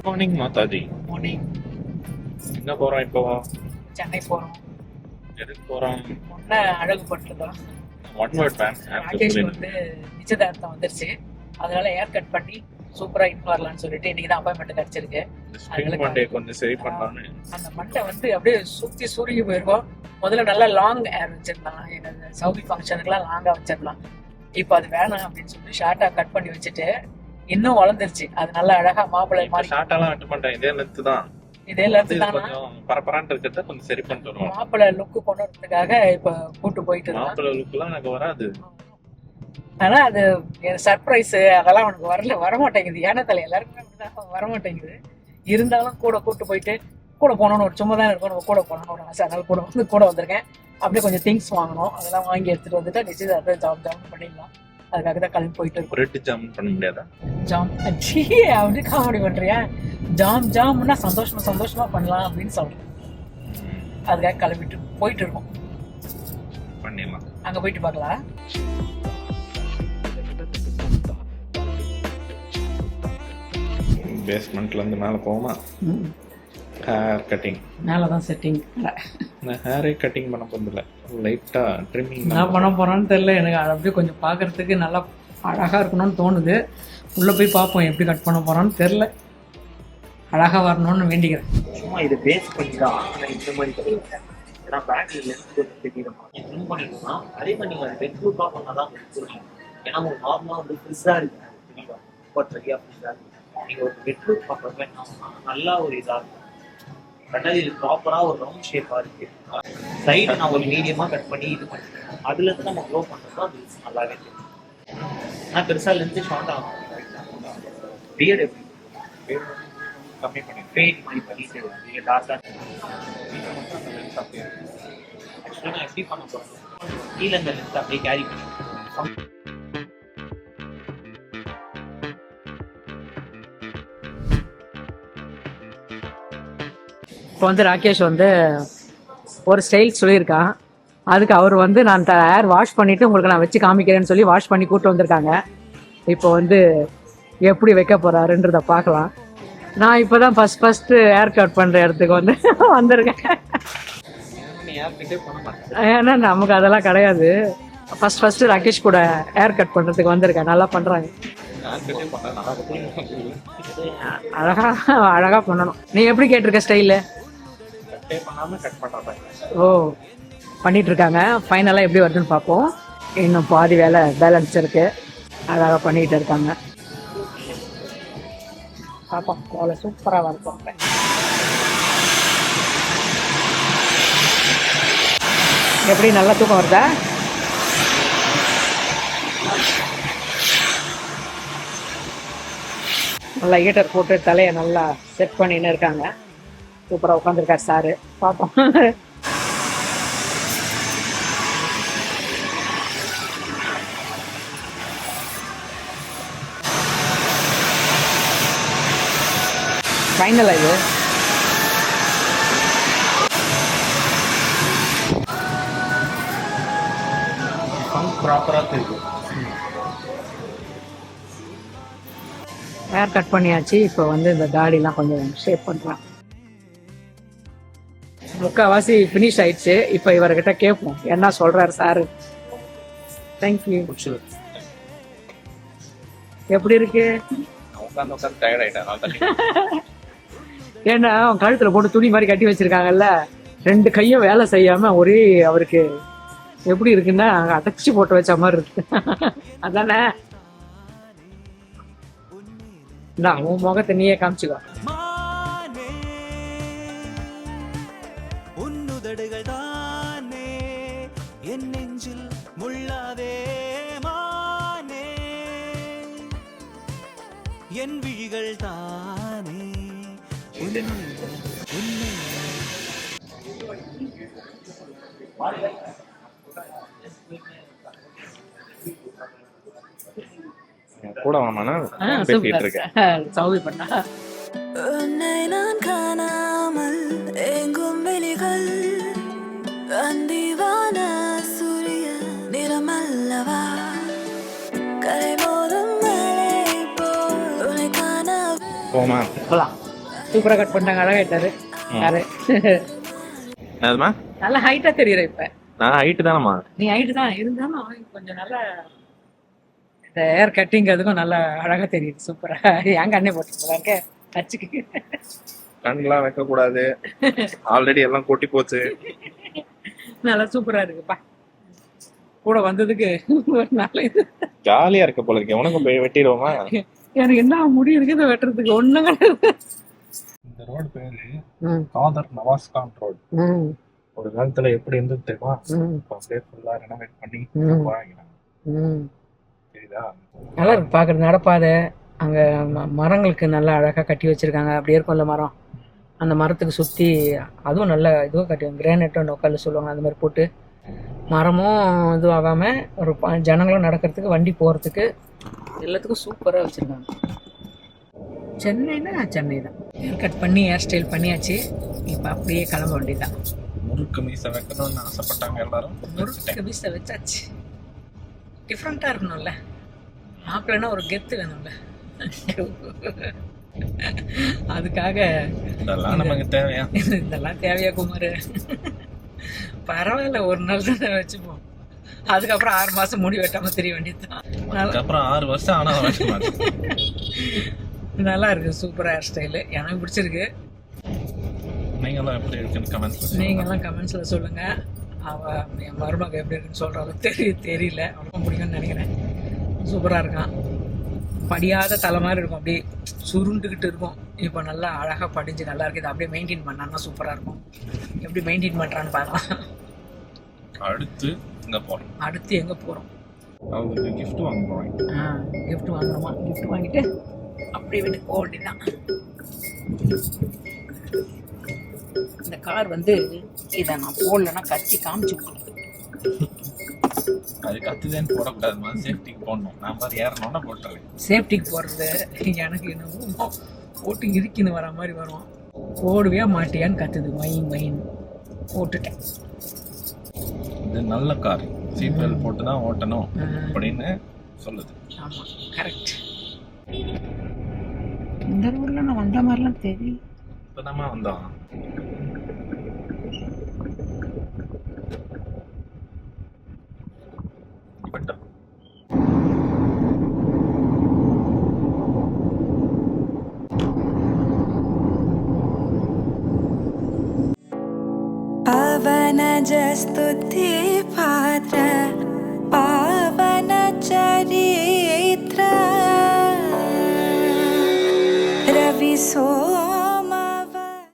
Morning Mataji. Morning. எங்க போறோம் இப்போ? சென்னை போறோம். எதுக்கு போறோம்? ஒன்ன அழகு பட்டுதான். ஒன் வேர்ட் பேன். ராகேஷ் வந்து நிச்சயதார்த்தம் வந்துருச்சு. அதனால ஏர் கட் பண்ணி சூப்பரா இட்டு வரலாம்னு சொல்லிட்டு இன்னைக்கு தான் அப்பாயின்மெண்ட் கிடைச்சிருக்கு. ஸ்ப்ரிங் மண்டே கொஞ்சம் சரி பண்ணலாம்னு. அந்த மண்டை வந்து அப்படியே சுத்தி சுருங்கி போயிருக்கும். முதல்ல நல்லா லாங் ஏர் வச்சிருந்தான். எனக்கு சவுதி ஃபங்க்ஷனுக்குலாம் லாங்கா வச்சிடலாம். இப்போ அது வேணாம் அப்படின்னு சொல்லி ஷார்ட்டா கட் பண்ணி வச்சுட்டு இன்னும் வளர்ந்துருச்சு. அது நல்லா அழகா மாப்பிள்ளை மாதிரி. ஷார்ட்டாலாம் வெட்ட மாட்டேன், இதே லென்த் தான். இதே லென்த் தான். கொஞ்சம் பரபரான்னு இருக்கிறத கொஞ்சம் சரி பண்ணிட்டு வருவோம். மாப்பிள்ளை லுக்கு கொண்டு வரதுக்காக இப்ப கூட்டு போயிட்டு மாப்பிள்ளை லுக்லாம் எனக்கு வராது. ஆனா அது சர்ப்ரைஸ் அதெல்லாம் உனக்கு வரமாட்டேங்குது. ஏன்னா தலை எல்லாருக்குமே வரமாட்டேங்குது. இருந்தாலும் கூட கூட்டு போயிட்டு கூட போனோம்னு ஒரு சும்மா தான் இருக்கும். நம்ம கூட போனோம்னு ஒரு ஆசை. அதனால கூட வந்திருக்கேன். அப்படியே கொஞ்சம் திங்ஸ் வாங்கணும். அதெல்லாம் வாங்கி எடுத்துட்டு வந்துட்டு நிச்சயதார்த்தம் ஜாம் பண்ணிடலாம். அதுக்காக தான் கிளம்பி போயிட்டு இருக்கோம். பிரெட் ஜாம் பண்ண முடியாதா? ஜாம் அப்படி காமெடி பண்றியா? ஜாம்னா சந்தோஷமா பண்ணலாம் அப்படின்னு சொல்றேன். அதுக்காக கிளம்பிட்டு போயிட்டு இருக்கோம். பண்ணிடலாம். அங்க போயிட்டு பார்க்கலாம். பேஸ்மெண்ட்ல இருந்து மேல போமா. ஹேர் கட்டிங் மேலதான் செட்டிங். நான் ஹேரே கட்டிங் பண்ண போறதில்ல, லைட்டா ட்ரிம்மிங் நான் பண்ண போறேன்னு தெரியல. எனக்கு அது அப்படியே கொஞ்சம் பார்க்கறதுக்கு நல்லா அழகா இருக்கணும்னு தோணுது. உள்ள போய் பார்ப்போம் எப்படி கட் பண்ண போறான்னு தெரியல. அழகா வரணும்னு வேண்டிக்கிறேன். சும்மா இது பேஸ் பண்ணி தான் இந்த மாதிரி ஏன்னா பேக்கில் லென்ஸ் தெரியுமா ட்ரிம் பண்ணிக்கணும்னா அதே மாதிரி நீங்கள் பெட்ரூப்பாக பண்ணால் தான் இருக்கும். ஏன்னா உங்களுக்கு நார்மலாக வந்து ஃப்ரிஸ்ஸாக இருக்கு தெரியுமா, ரொம்ப ட்ரையாக ஃப்ரிஸ்ஸாக இருக்கு. நீங்கள் ஒரு பெட்ரூப் பார்க்குறப்ப என்ன நல்லா ஒரு இதாக இருக்கும். ரெண்டாவது இது ப்ராப்பராக ஒரு ரவுண்ட் ஷேப்பாக இருக்கு. சைடு நான் ஒரு மீடியமாக கட் பண்ணி இது பண்ணிக்கிறேன். அதுலேருந்து நம்ம க்ளோ பண்ணுறோம்னா அது நல்லாவே தெரியும். ஆனால் பெருசாக லென்த்து ஷார்ட் ஆகும். பியர்டு எப்படி கம்மி பண்ணி ஃபேட் மாதிரி பண்ணிட்டு நீங்கள் டார்க்காக ஆக்சுவலாக நான் எப்படி பண்ண போகிறேன், கீழே இந்த லென்த் அப்படியே கேரி பண்ணி இப்போ வந்து ராகேஷ் வந்து ஒரு ஸ்டைல் சொல்லியிருக்கான். அதுக்கு அவர் வந்து நான் ஹேர் வாஷ் பண்ணிவிட்டு உங்களுக்கு நான் வச்சு காமிக்கிறேன்னு சொல்லி வாஷ் பண்ணி கூப்பிட்டு வந்திருக்காங்க. இப்போ வந்து எப்படி வைக்க போகிறாருன்றத பார்க்கலாம். நான் இப்போ தான் ஃபஸ்ட்டு ஹேர் கட் பண்ணுற இடத்துக்கு வந்து வந்திருக்கேன். ஏன்னா நமக்கு அதெல்லாம் கிடையாது. ஃபஸ்ட்டு ராகேஷ் கூட ஹேர் கட் பண்ணுறதுக்கு வந்திருக்கேன். நல்லா பண்ணுறாங்க. அழகா பண்ணணும். நீ எப்படி கேட்டிருக்க ஸ்டைலு? ஓ, பண்ணிட்டு இருக்காங்க. ஃபைனலாக எப்படி வருதுன்னு பார்ப்போம். இன்னும் பாதி வேலை பேலன்ஸ் இருக்கு. அழகாக பண்ணிட்டு இருக்காங்க. பார்ப்போம் அவ்வளோ சூப்பராக இருக்கும். எப்படி நல்லா தூக்கம் வருதா? நல்லா ஹீட்டர் போட்டு தலையை நல்லா செட் பண்ணின்னு இருக்காங்க. சூப்பராக உட்காந்துருக்காரு சாரு. பார்ப்போம். ஃபைனலாக இது ப்ராப்பராக தெரியும். ஹேர் கட் பண்ணியாச்சு. இப்போ வந்து இந்த தாடிலாம் கொஞ்சம் ஷேப் பண்ணுறான். முக்கால்வாசி ஃபினிஷ் ஆயிடுச்சு. இப்போ இவர்கிட்ட கேட்போம் என்ன சொல்கிறாரு சாரு. தேங்க்யூ. எப்படி இருக்கு? ஏன்னா அவன் கழுத்தில் போட்டு துணி மாதிரி கட்டி வச்சிருக்காங்கல்ல, 2 கையும் வேலை செய்யாமல் ஒரே அவருக்கு எப்படி இருக்குன்னா அடைச்சி போட்டு வச்ச மாதிரி இருக்கு. அதானே? உன் முகத்தை நீயே காமிச்சுக்கோ. உன்னுதடுகள் தானே என் நெஞ்சில் முள்ளாதே மானே, என் விழிகள் தானே கூட வாமானா பேசிட்டு இருக்கேன். சௌவி பண்ணா உன்னை நான் காணாமல் எங்கும் வெளிகள் அந்திவான சூரிய நிறமல்லவா, கரை போதும் மழை போல் உன்னை காண போமா போலாம். சூப்பரா கட் பண்ணிட்டாங்க, அழகாயிட்டாரு யாரு. அதுமா நல்ல ஹைட்டா தெரியுற இப்ப. நான் ஹைட்டு தானம்மா. நீ ஹைட்டு தான் இருந்தாலும் அவனுக்கு கொஞ்சம் நல்லா இந்த ஹேர் கட்டிங் அதுக்கும் நல்லா அழகா தெரியுது. சூப்பரா என் கண்ணே போட்டு அச்சுக்கு கண்ணுலாம் வைக்க கூடாது, ஆல்ரெடி எல்லாம் கொட்டி போச்சு. நல்லா சூப்பரா இருக்குப்பா. கூட வந்ததுக்கு ஒரு நல்ல இது. ஜாலியா இருக்க போல இருக்கு. உனக்கும் போய் வெட்டிடுவோமா? எனக்கு என்ன முடி இருக்குது வெட்டுறதுக்கு ஒண்ணும் கிடையாது. இந்த ரோடு பேரு காதர் நவாஸ் கான் ரோடு. ஒரு காலத்துல எப்படி இருந்தது தெரியுமா? இப்போ அப்படியே ஃபுல்லா ரெனோவேட் பண்ணி தெரியுதா? நல்லா இருக்கு பாக்குறது. நடப்பாதை அங்க மரங்களுக்கு நல்லா அழகா கட்டி வச்சிருக்காங்க. அப்படியே இருக்கும்ல மரம், அந்த மரத்துக்கு சுத்தி அதுவும் நல்ல இதுவும் கட்டி கிரானைட்டும் நோக்கல் சொல்லுவாங்க, அந்த மாதிரி போட்டு மரமும் இதுவாகாம ஒரு ஜனங்களும் நடக்கிறதுக்கு வண்டி போறதுக்கு எல்லாத்துக்கும் சூப்பரா வச்சிருக்காங்க. சென்னைன்னா சென்னை தான். ஹேர் கட் பண்ணி ஹேர் ஸ்டைல் பண்ணியாச்சு. இப்போ அப்படியே கிளம்ப வேண்டியதுதான். முறுக்கு மீசை வைக்கணும்னு ஆசைப்பட்டாங்க எல்லாரும். முறுக்கு மீசை வச்சாச்சு. டிஃப்ரெண்டா இருக்கணும்ல, மாப்பிள்ளைன்னா ஒரு கெத்து வேணும்ல. அதுக்காக இதெல்லாம் நமக்கு தேவையா? இதெல்லாம் தேவையா குமார்? பரவாயில்ல, ஒரு நாள் தான் வச்சுப்போம். அதுக்கப்புறம் 6 மாசம் முடி வெட்டாம தெரிய வேண்டியதுதான். அதுக்கப்புறம் 6 வருஷம் ஆனா வைக்க மாட்டேன். நல்லா இருக்கு, சூப்பரா ஹேர் ஸ்டைலு, எனக்கு பிடிச்சிருக்கு. நீங்களாம் எப்படி இருக்குன்னு கமெண்ட்ஸ் நீங்கெல்லாம் கமெண்ட்ஸ்ல சொல்லுங்க. அவ என் மருமக எப்படி இருக்குன்னு சொல்றாங்க, தெரியல, அவனுக்கும் பிடிக்கும்னு நினைக்கிறேன். சூப்பரா இருக்கான். படியாத தலை மாதிரி இருக்கும், அப்படியே சுருண்டுகிட்டு இருக்கும். இப்போ நல்லா அழகா படிஞ்சு நல்லா இருக்குது. அப்படியே மெயின்டைன் பண்ணான்னா சூப்பரா இருக்கும். எப்படி மெயின்டைன் பண்றான்னு பார்க்கலாம். அடுத்து எங்க போறோம்? அடுத்து எங்க போறோம்? அவங்களுக்கு கிஃப்ட் வாங்க போறோம். கிஃப்ட் வாங்கணுமா? கிஃப்ட் வாங்கிட்டு அப்படியே வீட்டுக்கு போக வேண்டியதுதான். இந்த கார் வந்து இதை நான் போடலன்னா கத்தி காமிச்சு விட்டுருவேன். அது கத்துதேன்னு போடக்கூடாதுமா, சேஃப்டிக்கு போடணும். நான் பாரு ஏறணும்னா போட்டுறேன். சேஃப்டிக்கு போடுறது எனக்கு என்னமோ போட்டு இறுக்கின்னு வர மாதிரி வரும். போடுவே மாட்டியான்னு கத்துது, மைன் போட்டுட்டேன். இது நல்ல கார், சீட் பெல்ட் போட்டு தான் ஓட்டணும் அப்படின்னு சொல்லுது. ஆமா, கரெக்ட். இந்த ரோட்ல நான் வந்த மாதிரிலாம் தெரியல. இப்போ நம்ம வந்தோம். पवन जस्तुति पात्र पावन चरित्र रवि सो